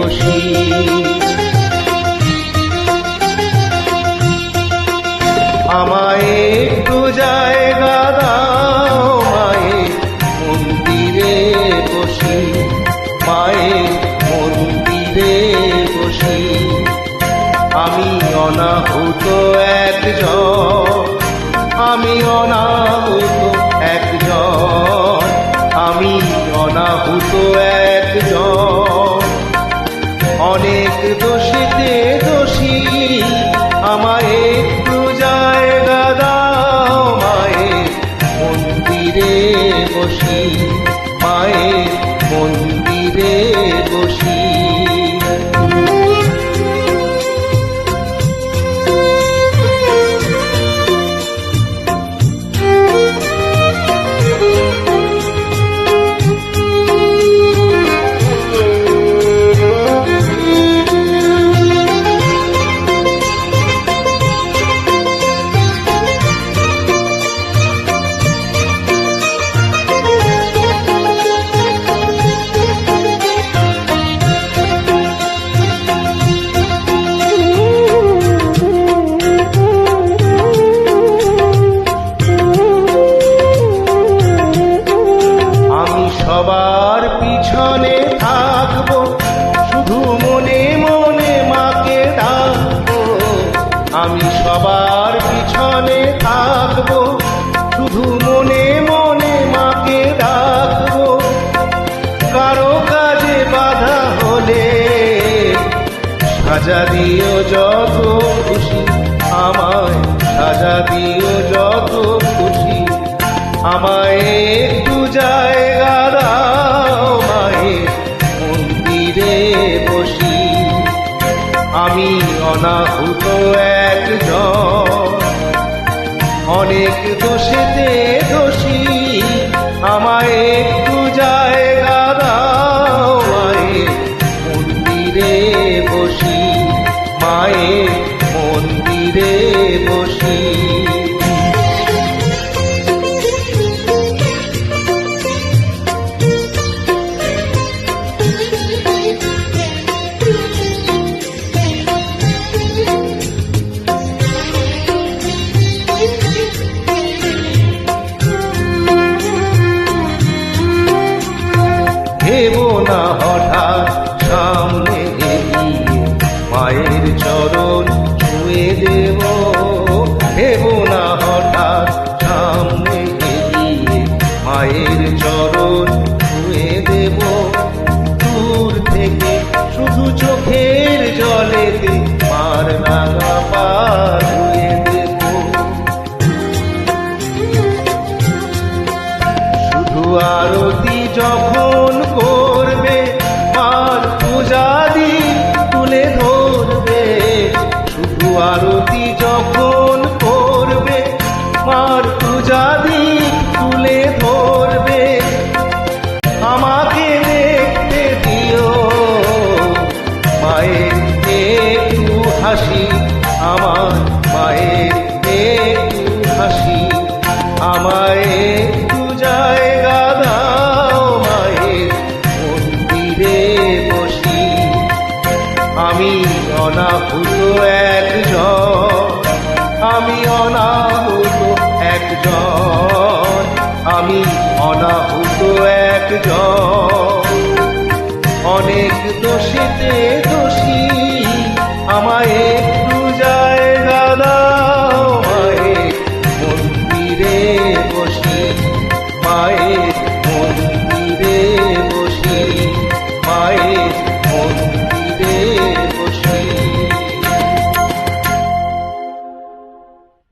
বসি। আমায় একটু জায়গা দাও মায়ের মন্দিরে বসি, মায়ের মন্দিরে বসি। আমি অনাহুত একজন, আমি অনাহুত একজন, আমি অনাহুত একজন। অনেক দোষীতে দোষী, আমায় একটু জায়গা দাও মায়ের মন্দিরে বসি, মায়ের মন্দিরে বসি। সবার পিছনে থাকবো, শুধু মনে মনে মাকে ডাকবো। আমি সবার পিছনে থাকবো, শুধু মনে মনে মাকে ডাকবো। কারো কাজে বাধা হলে সাজা দিও যত খুশি, আমায় সাজা দিও যত খুশি। আমায় একটু জায়গা দাও মায়ের মন্দিরে বসি। আমি অনাহুত একজন, অনেক দোষেতে দোষী। আমায় একটু জায়গা দাও মায়ের মন্দিরে বসি, মায়ের মন্দিরে বসি। দেবো না হঠাৎ সামনে এগিয়ে, মায়ের চরণ ছুঁয়ে দেব। দেবো না হঠাৎ সামনে এগিয়ে, মায়ের চরণ ছুঁয়ে দেব। দূর থেকে শুধু চোখের জলেতে মার রাঙা পা ধুয়ে দেব। শুধু আরতি যখন করবে, মার পূজা দিন তুলে ধরবে। শুধু আরতি যখন করবে, মার পূজা দিন তুলে ধরবে। আমাকে দেখতে দিও মায়ের একটু হাসি, আমার মায়ের একটু হাসি। আমায় একটু জায়গা দাও মায়ের মন্দিরে বসি। আমি অনাহুত একজন, আমি অনাহুত একজন, আমি অনাহুত একজন। অনেক দোষীতে দোষী, আমায় একটু জায়গা দাও মায়ের মন্দিরে বসি, মায়ের